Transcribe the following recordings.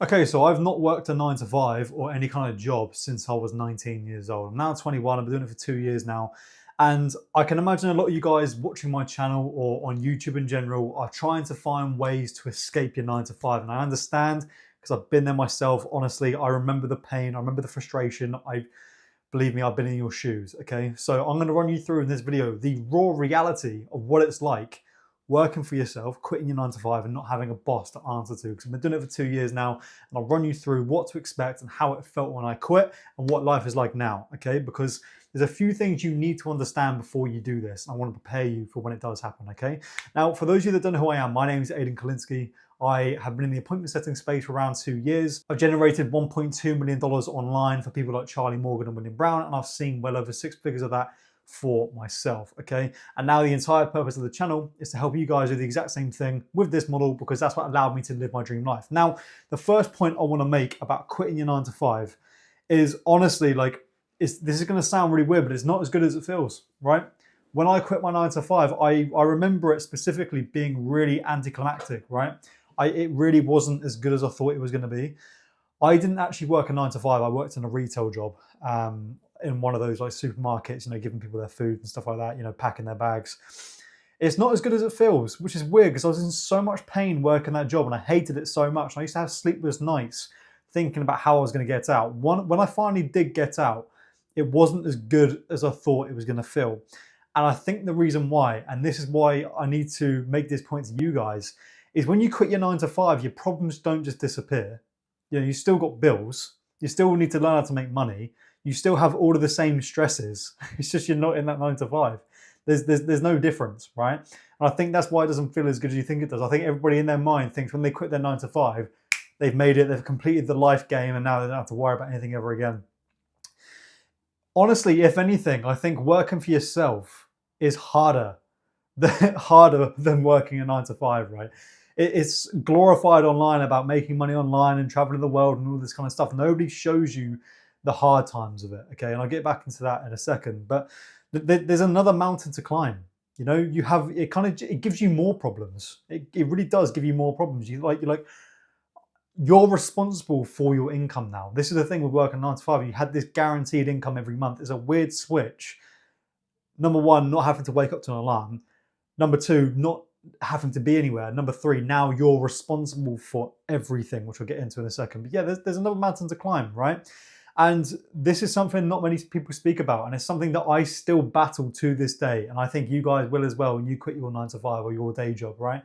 Okay, so I've not worked a 9 to 5 or any kind of job since I was 19 years old. I'm now 21, I've been doing it for 2 years now. And I can imagine a lot of you guys watching my channel or on YouTube in general are trying to find ways to escape your 9 to 5. And I understand because I've been there myself. Honestly, I remember the pain, I remember the frustration. Believe me, I've been in your shoes. Okay, so I'm going to run you through in this video the raw reality of what it's like working for yourself, quitting your 9 to 5 and not having a boss to answer to, because I've been doing it for 2 years now, and I'll run you through what to expect and how it felt when I quit and what life is like now. Okay, because there's a few things you need to understand before you do this. I want to prepare you for when it does happen. Okay, now for those of you that don't know who I am, my name is Aidan Kolinsky. I have been in the appointment setting space for around 2 years. I've generated $1.2 million online for people like Charlie Morgan and William Brown, and I've seen well over 6 figures of that for myself. Okay, and now the entire purpose of the channel is to help you guys do the exact same thing with this model, because that's what allowed me to live my dream life. Now, the first point I want to make about quitting your 9 to 5 is honestly, this is going to sound really weird, but it's not as good as it feels, right? When I quit my 9 to 5, I remember it specifically being really anticlimactic, right? It really wasn't as good as I thought it was going to be. I didn't actually work a 9 to 5. I worked in a retail job in one of those like supermarkets, giving people their food and stuff like that, packing their bags. It's not as good as it feels, which is weird because I was in so much pain working that job and I hated it so much. And I used to have sleepless nights thinking about how I was going to get out. When I finally did get out, it wasn't as good as I thought it was going to feel. And I think the reason why, and this is why I need to make this point to you guys, is when you quit your 9 to 5, your problems don't just disappear. You still got bills. You still need to learn how to make money. You still have all of the same stresses. It's just you're not in that 9 to 5. There's no difference, right? And I think that's why it doesn't feel as good as you think it does. I think everybody in their mind thinks when they quit their 9 to 5, they've made it, they've completed the life game, and now they don't have to worry about anything ever again. Honestly, if anything, I think working for yourself is harder than working a 9 to 5, right? It's glorified online about making money online and traveling the world and all this kind of stuff. Nobody shows you the hard times of it, okay? And I'll get back into that in a second. But there's another mountain to climb. You have it gives you more problems. It really does give you more problems. You're responsible for your income now. This is the thing with working 9 to 5. You had this guaranteed income every month. It's a weird switch. Number one, not having to wake up to an alarm. Number two, not having to be anywhere. Number three, now you're responsible for everything, which we'll get into in a second. But yeah, there's another mountain to climb, right? And this is something not many people speak about, and it's something that I still battle to this day, and I think you guys will as well when you quit your 9 to 5 or your day job, right?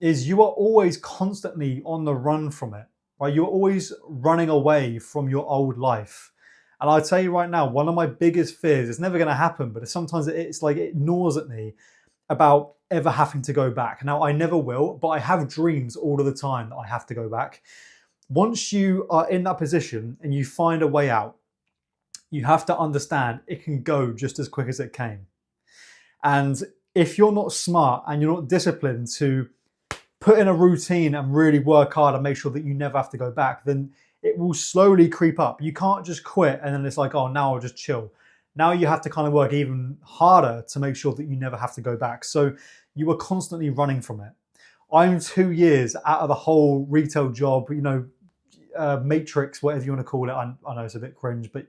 Is you are always constantly on the run from it, right? You're always running away from your old life. And I'll tell you right now, one of my biggest fears, it's never going to happen, but sometimes it's like it gnaws at me about ever having to go back. Now, I never will, but I have dreams all of the time that I have to go back. Once you are in that position and you find a way out, you have to understand it can go just as quick as it came. And if you're not smart and you're not disciplined to put in a routine and really work hard and make sure that you never have to go back, then it will slowly creep up. You can't just quit and then it's like, oh, now I'll just chill. Now you have to kind of work even harder to make sure that you never have to go back. So you are constantly running from it. I'm 2 years out of the whole retail job, matrix, whatever you want to call it. I know it's a bit cringe, but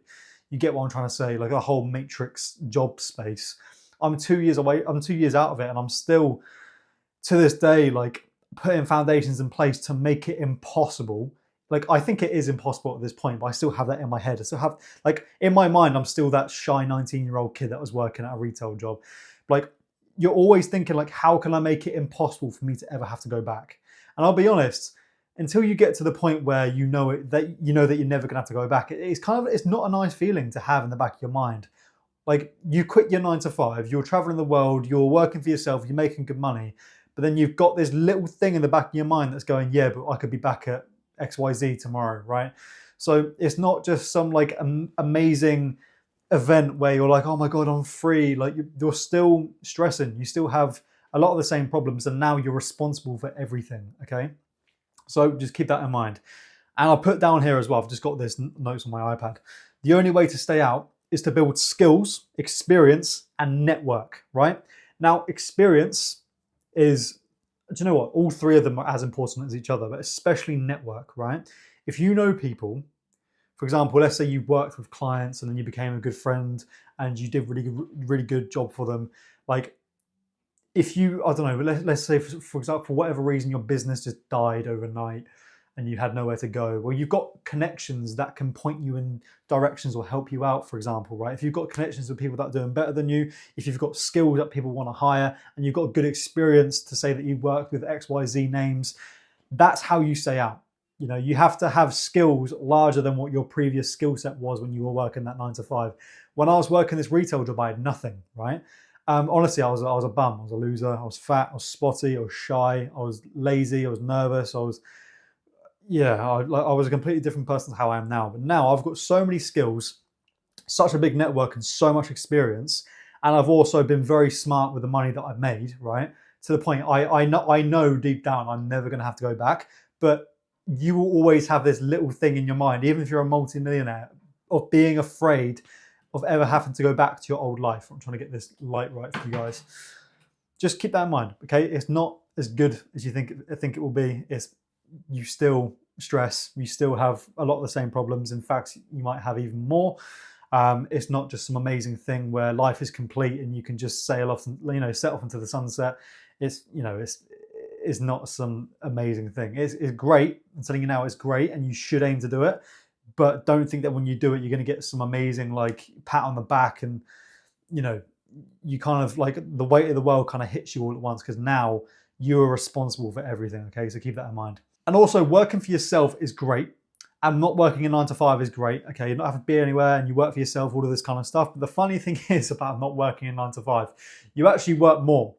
you get what I'm trying to say, like a whole matrix job space. I'm 2 years away, I'm 2 years out of it, and I'm still, to this day, like putting foundations in place to make it impossible. Like, I think it is impossible at this point, but I still have that in my head. I still have, like, in my mind, I'm still that shy 19-year-old kid that was working at a retail job. Like, you're always thinking, like, how can I make it impossible for me to ever have to go back? And I'll be honest, until you get to the point where you know that you're never gonna have to go back, it's not a nice feeling to have in the back of your mind. Like, you quit your 9 to 5, you're traveling the world, you're working for yourself, you're making good money, but then you've got this little thing in the back of your mind that's going, yeah, but I could be back at XYZ tomorrow, right? So it's not just some like amazing event where you're like, oh my God, I'm free. Like, you're still stressing. You still have a lot of the same problems, and now you're responsible for everything, okay? So just keep that in mind. And I'll put down here as well, I've just got this notes on my iPad. The only way to stay out is to build skills, experience, and network, right? Now, experience is do you know what? All three of them are as important as each other, but especially network, right? If you know people, for example, let's say you worked with clients and then you became a good friend and you did really good job for them. Like if you, I don't know, let's say for example, for whatever reason, your business just died overnight and you had nowhere to go. Well, you've got connections that can point you in directions or help you out, for example, right? If you've got connections with people that are doing better than you, if you've got skills that people want to hire and you've got good experience to say that you worked with XYZ names, that's how you stay out. You know, you have to have skills larger than what your previous skill set was when you were working that 9 to 5. When I was working this retail job, I had nothing, right? Honestly, I was a bum. I was a loser. I was fat. I was spotty. I was shy. I was lazy. I was nervous. I was a completely different person to how I am now. But now I've got so many skills, such a big network, and so much experience. And I've also been very smart with the money that I've made, right? To the point I know deep down I'm never going to have to go back. But you will always have this little thing in your mind, even if you're a multi-millionaire, of being afraid of ever having to go back to your old life. I'm trying to get this light right for you guys. Just keep that in mind, okay? It's not as good as you think it will be. You still stress, you still have a lot of the same problems. In fact, you might have even more. It's not just some amazing thing where life is complete and you can just sail off and set off into the sunset. It's not some amazing thing. It's great. I'm telling you now, it's great, and you should aim to do it. But don't think that when you do it, you're going to get some amazing like pat on the back, and you kind of like the weight of the world kind of hits you all at once, because now you are responsible for everything. Okay, so keep that in mind. And also, working for yourself is great, and not working a 9 to 5 is great. Okay, you're not having to be anywhere, and you work for yourself, all of this kind of stuff. But the funny thing is about not working a 9 to 5, you actually work more.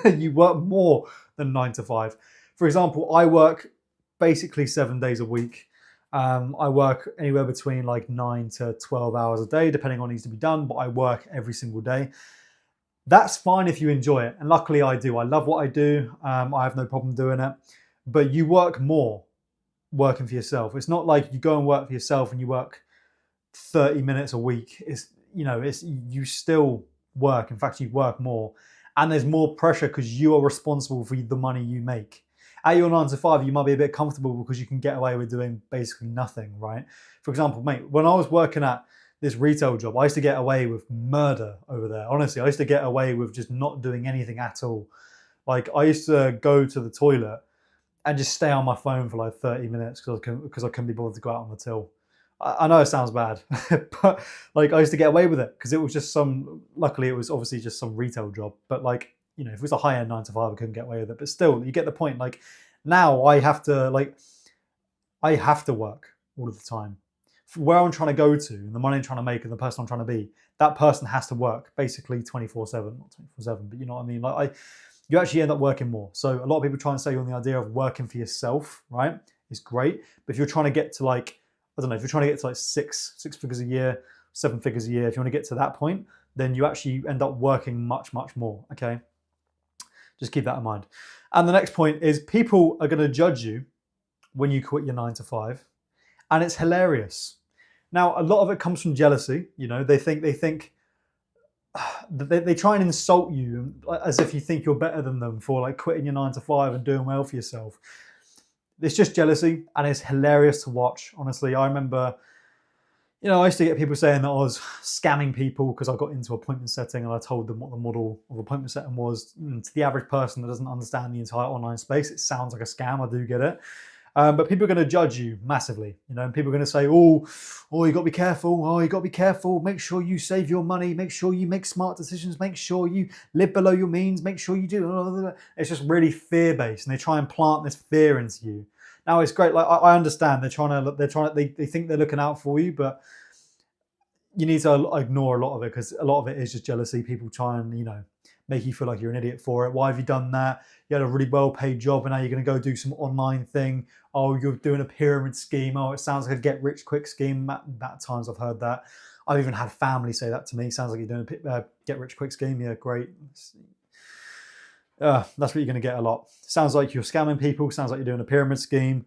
You work more than 9 to 5. For example, I work basically 7 days a week. I work anywhere between like 9 to 12 hours a day, depending on what needs to be done, but I work every single day. That's fine if you enjoy it. And luckily I do. I love what I do. I have no problem doing it. But you work more working for yourself. It's not like you go and work for yourself and you work 30 minutes a week. You still work. In fact, you work more. And there's more pressure because you are responsible for the money you make. At your 9 to 5, you might be a bit comfortable because you can get away with doing basically nothing, right? For example, mate, when I was working at this retail job, I used to get away with murder over there. Honestly, I used to get away with just not doing anything at all. Like, I used to go to the toilet and just stay on my phone for like 30 minutes because I couldn't be bothered to go out on the till. I know it sounds bad, but like I used to get away with it because it was just luckily it was obviously just some retail job. But like, if it was a high-end 9 to 5, I couldn't get away with it. But still, you get the point. Like now I have to work all of the time. Where I'm trying to go to and the money I'm trying to make and the person I'm trying to be, that person has to work basically 24/7, not 24/7, but you know what I mean? You actually end up working more. So a lot of people try and sell you on the idea of working for yourself, right? It's great. But if you're trying to get to like, I don't know, if you're trying to get to like six figures a year, 7 figures a year, if you want to get to that point, then you actually end up working much, much more, okay? Just keep that in mind. And the next point is people are going to judge you when you quit your 9 to 5, and it's hilarious. Now, a lot of it comes from jealousy. They try and insult you as if you think you're better than them for like quitting your 9 to 5 and doing well for yourself. It's just jealousy, and it's hilarious to watch. Honestly, I remember, I used to get people saying that I was scamming people because I got into appointment setting and I told them what the model of appointment setting was. And to the average person that doesn't understand the entire online space, it sounds like a scam. I do get it. But people are going to judge you massively, and people are going to say, oh, you got to be careful. Oh, you got to be careful. Make sure you save your money. Make sure you make smart decisions. Make sure you live below your means. Make sure you do. It's just really fear-based, and they try and plant this fear into you. Now it's great. Like I understand they think they're looking out for you, but you need to ignore a lot of it because a lot of it is just jealousy. People try and make you feel like you're an idiot for it. Why have you done that? You had a really well-paid job and now you're going to go do some online thing. Oh, you're doing a pyramid scheme. Oh, it sounds like a get-rich-quick scheme. At times I've heard that. I've even had family say that to me. Sounds like you're doing a get-rich-quick scheme. Yeah, great. That's what you're going to get a lot. Sounds like you're scamming people. Sounds like you're doing a pyramid scheme.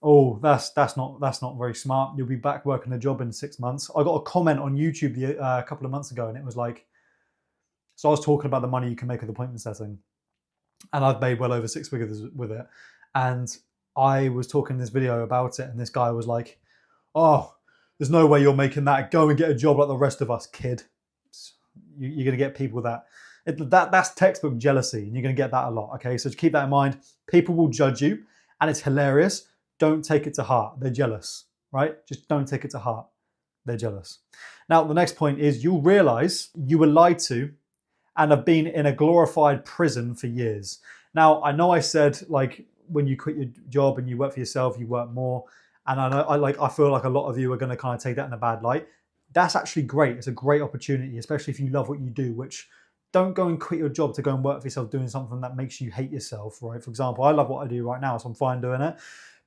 Oh, that's not very smart. You'll be back working a job in 6 months. I got a comment on YouTube a couple of months ago, and it was like, so I was talking about the money you can make with appointment setting. and I've made well over 6 figures with it. And I was talking in this video about it, and this guy was like, "Oh, there's no way you're making that. Go and get a job like the rest of us, kid." You're going to get people that's textbook jealousy, and you're going to get that a lot. Okay, so just keep that in mind. People will judge you, and it's hilarious. Don't take it to heart. They're jealous, right? Just don't take it to heart. They're jealous. Now, the next point is you'll realize you were lied to and have been in a glorified prison for years. Now, I know I said, like, when you quit your job and you work for yourself, you work more. And I know, I feel like a lot of you are going to kind of take that in a bad light. That's actually great. It's a great opportunity, especially if you love what you do, which don't go and quit your job to go and work for yourself doing something that makes you hate yourself, right? For example, I love what I do right now, so I'm fine doing it.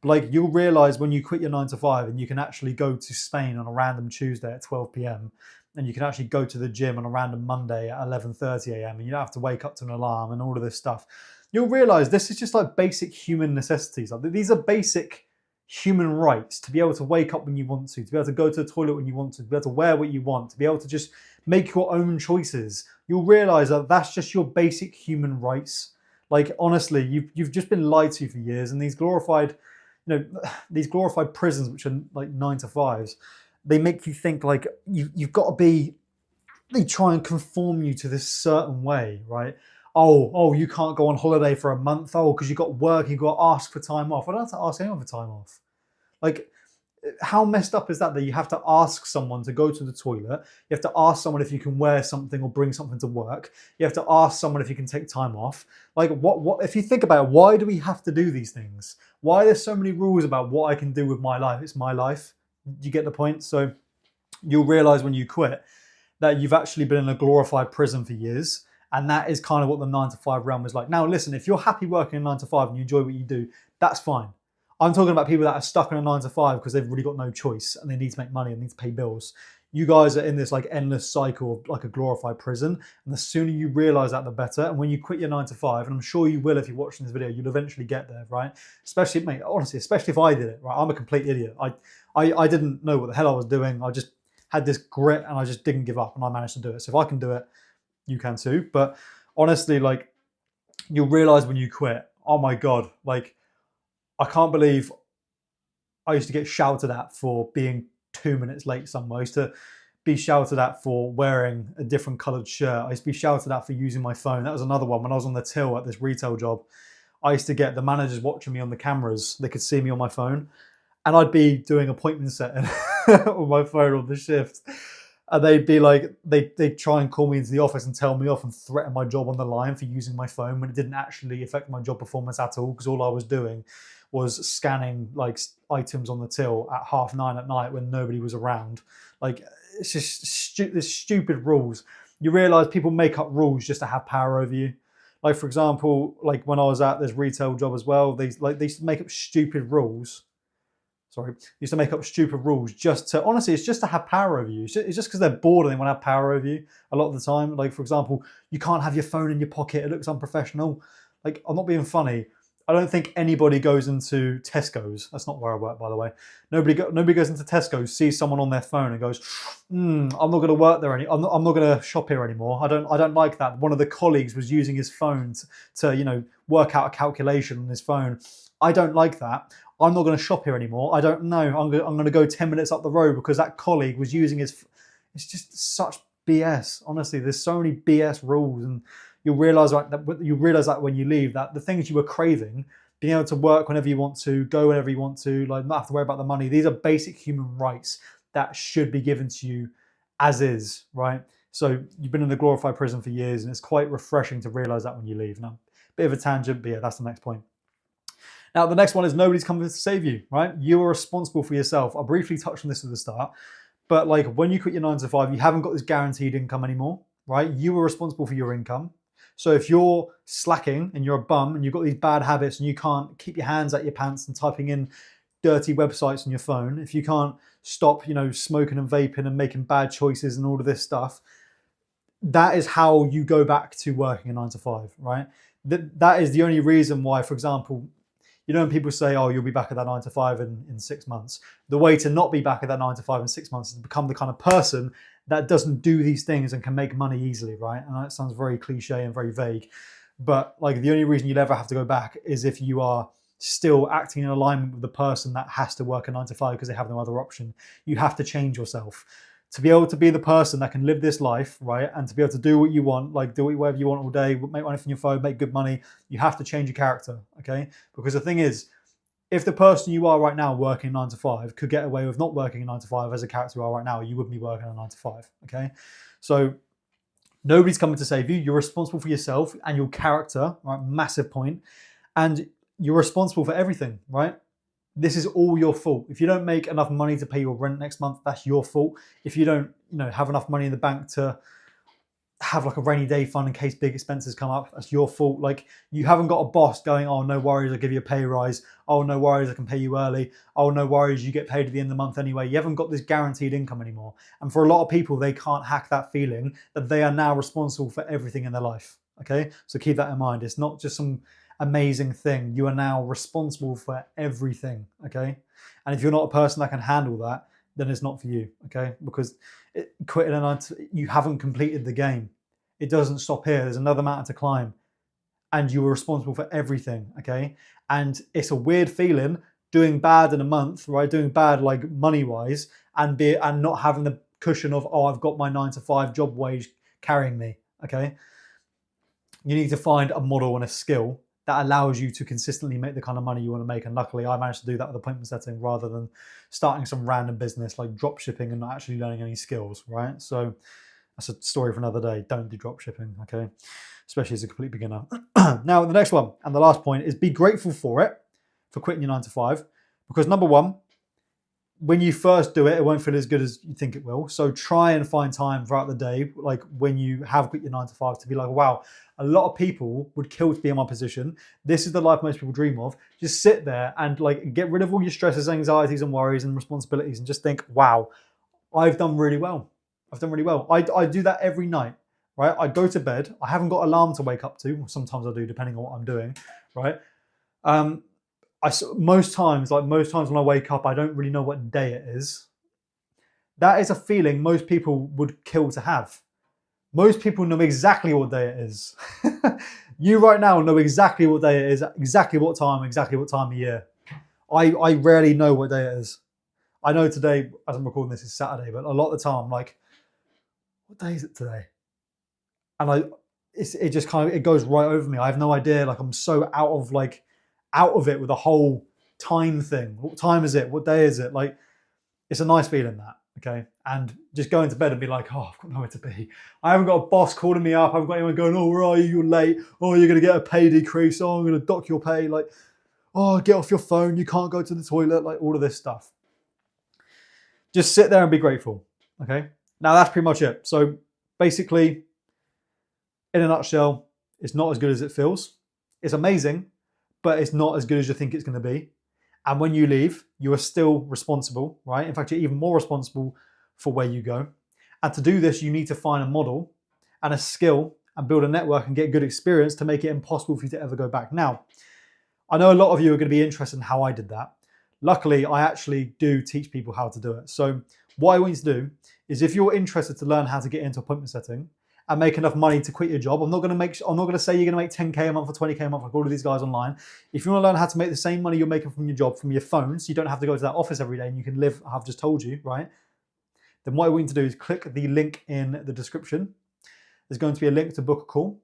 But like, you'll realize when you quit your 9 to 5 and you can actually go to Spain on a random Tuesday at 12 p.m. and you can actually go to the gym on a random Monday at 11:30 a.m. and you don't have to wake up to an alarm and all of this stuff. You'll realize this is just like basic human necessities. Like, these are basic human rights: to be able to wake up when you want to be able to go to the toilet when you want to be able to wear what you want, to be able to just make your own choices. You'll realize that that's just your basic human rights. Like, honestly, you've just been lied to for years, and these glorified, these glorified prisons, which are like 9 to 5s, they make you think like you've got to be. They try and conform you to this certain way, right? Oh, you can't go on holiday for a month. Oh, because you got work, you got to ask for time off. I don't have to ask anyone for time off. Like, how messed up is that you have to ask someone to go to the toilet? You have to ask someone if you can wear something or bring something to work. You have to ask someone if you can take time off. Like, what if you think about it, why do we have to do these things? Why are there so many rules about what I can do with my life? It's my life. You get the point? So you'll realize when you quit that you've actually been in a glorified prison for years. And that is kind of what the 9 to 5 realm is like. Now, listen, if you're happy working in 9 to 5 and you enjoy what you do, that's fine. I'm talking about people that are stuck in a 9 to 5 because they've really got no choice and they need to make money and need to pay bills. You guys are in this like endless cycle of like a glorified prison. And the sooner you realize that, the better. And when you quit your 9 to 5, and I'm sure you will if you're watching this video, you'll eventually get there, right? Especially, mate, honestly, especially if I did it, right? I'm a complete idiot. I didn't know what the hell I was doing. I just had this grit and I just didn't give up and I managed to do it. So if I can do it, you can too. But honestly, like, you'll realize when you quit, oh my God, like, I can't believe I used to get shouted at for being 2 minutes late somewhere. I used to be shouted at for wearing a different coloured shirt. I used to be shouted at for using my phone. That was another one. When I was on the till at this retail job, I used to get the managers watching me on the cameras. They could see me on my phone. And I'd be doing appointment setting on my phone on the shift. And they'd be like, they'd try and call me into the office and tell me off and threaten my job on the line for using my phone when it didn't actually affect my job performance at all, because all I was doing was scanning like items on the till at 9:30 at night when nobody was around. Like, it's just there's stupid rules. You realize people make up rules just to have power over you. Like, for example, like when I was at this retail job as well, they used to make up stupid rules. Used to make up stupid rules just to, honestly, it's just to have power over you. It's just because they're bored and they want to have power over you a lot of the time. Like, for example, you can't have your phone in your pocket. It looks unprofessional. Like, I'm not being funny. I don't think anybody goes into Tesco's. That's not where I work, by the way. Nobody goes into Tesco's, sees someone on their phone and goes, I'm not going to work there I'm not going to shop here anymore. I don't like that. One of the colleagues was using his phone to work out a calculation on his phone. I don't like that. I'm not going to shop here anymore. I don't know. I'm going to go 10 minutes up the road because that colleague was using his. It's just such BS. Honestly, there's so many BS rules, and you'll realize that when you leave, that the things you were craving, being able to work whenever you want to, go whenever you want to, like, not have to worry about the money. These are basic human rights that should be given to you as is, right? So you've been in a glorified prison for years, and it's quite refreshing to realize that when you leave. Now, bit of a tangent, but yeah, that's the next point. Now, the next one is nobody's coming to save you, right? You are responsible for yourself. I briefly touched on this at the start, but like, when you quit your 9 to 5, you haven't got this guaranteed income anymore, right? You are responsible for your income. So if you're slacking and you're a bum and you've got these bad habits and you can't keep your hands out your pants and typing in dirty websites on your phone, if you can't stop, smoking and vaping and making bad choices and all of this stuff, that is how you go back to working a 9 to 5, right? That is the only reason why, for example, when people say, oh, you'll be back at that 9 to 5 in 6 months. The way to not be back at that 9 to 5 in 6 months is to become the kind of person that doesn't do these things and can make money easily, right? And that sounds very cliche and very vague. But like the only reason you'd ever have to go back is if you are still acting in alignment with the person that has to work a 9 to 5 because they have no other option. You have to change yourself to be able to be the person that can live this life, right? And to be able to do what you want, like do whatever you want all day, make money from your phone, make good money. You have to change your character, okay? Because the thing is, if the person you are right now working 9 to 5 could get away with not working a 9 to 5 as a character you are right now, you wouldn't be working a 9 to 5, okay? So nobody's coming to save you. You're responsible for yourself and your character, right? Massive point. And you're responsible for everything, right? This is all your fault. If you don't make enough money to pay your rent next month, that's your fault. If you don't, have enough money in the bank to have like a rainy day fund in case big expenses come up, that's your fault. Like you haven't got a boss going, oh, no worries, I'll give you a pay rise. Oh, no worries, I can pay you early. Oh, no worries, you get paid at the end of the month anyway. You haven't got this guaranteed income anymore. And for a lot of people, they can't hack that feeling that they are now responsible for everything in their life, okay? So keep that in mind. It's not just some amazing thing. You are now responsible for everything, okay? And if you're not a person that can handle that, then it's not for you, okay? Because quitting a 9 to 5, you haven't completed the game. It doesn't stop here. There's another mountain to climb, and you are responsible for everything, okay? And it's a weird feeling doing bad in a month, right? Doing bad like money-wise, and not having the cushion of, oh, I've got my 9 to 5 job wage carrying me, okay? You need to find a model and a skill that allows you to consistently make the kind of money you want to make. And luckily I managed to do that with appointment setting rather than starting some random business like drop shipping and not actually learning any skills, right? So that's a story for another day. Don't do drop shipping, okay? Especially as a complete beginner. Now, the next one and the last point is be grateful for it, for quitting your 9 to 5. Because number one, when you first do it, it won't feel as good as you think it will. So try and find time throughout the day, like when you have quit your 9 to 5, to be like, wow, a lot of people would kill to be in my position. This is the life most people dream of. Just sit there and like get rid of all your stresses, anxieties and worries and responsibilities and just think, wow, I've done really well. I've done really well. I do that every night, right? I go to bed. I haven't got an alarm to wake up to. Sometimes I do, depending on what I'm doing, right? Most times when I wake up, I don't really know what day it is. That is a feeling most people would kill to have. Most people know exactly what day it is. You right now know exactly what day it is, exactly what time of year. I rarely know what day it is. I know today, as I'm recording this, is Saturday, but a lot of the time I'm like, what day is it today? And it just kind of, it goes right over me. I have no idea. Like I'm so out of it with the whole time thing. What time is it? What day is it? Like, it's a nice feeling that, okay? And just going to bed and be like, oh, I've got nowhere to be. I haven't got a boss calling me up. I haven't got anyone going, oh, where are you? You're late. Oh, you're going to get a pay decrease. Oh, I'm going to dock your pay. Like, oh, get off your phone. You can't go to the toilet. Like all of this stuff. Just sit there and be grateful, okay? Now that's pretty much it. So basically, in a nutshell, it's not as good as it feels. It's amazing, but it's not as good as you think it's going to be. And when you leave, you are still responsible, right? In fact, you're even more responsible for where you go. And to do this, you need to find a model and a skill and build a network and get good experience to make it impossible for you to ever go back. Now, I know a lot of you are going to be interested in how I did that. Luckily, I actually do teach people how to do it. So what I want you to do is, if you're interested to learn how to get into appointment setting and make enough money to quit your job, I'm not going to say you're going to make 10K a month or 20K a month like all of these guys online. If you want to learn how to make the same money you're making from your job from your phone, so you don't have to go to that office every day and you can live, I've just told you, right? Then what I want you to do is click the link in the description. There's going to be a link to book a call.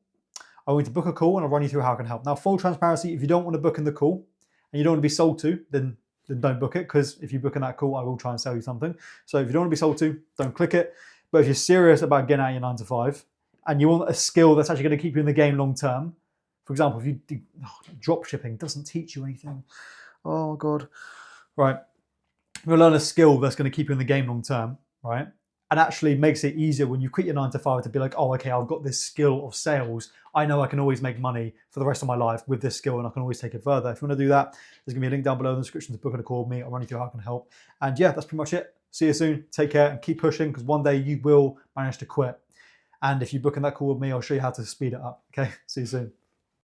I want you to book a call and I'll run you through how I can help. Now, full transparency, if you don't want to book in the call and you don't want to be sold to, then don't book it, because if you book in that call, I will try and sell you something. So if you don't want to be sold to, don't click it. But if you're serious about getting out of your 9 to 5 and you want a skill that's actually going to keep you in the game long term, for example, if you do drop shipping, doesn't teach you anything. Oh God. Right. You'll learn a skill that's going to keep you in the game long term, right? And actually makes it easier when you quit your 9 to 5 to be like, oh, okay, I've got this skill of sales. I know I can always make money for the rest of my life with this skill and I can always take it further. If you want to do that, there's going to be a link down below in the description to book a call with me. I'll run you through how I can help. And yeah, that's pretty much it. See you soon. Take care and keep pushing, because one day you will manage to quit. And if you book in that call with me, I'll show you how to speed it up. Okay, see you soon.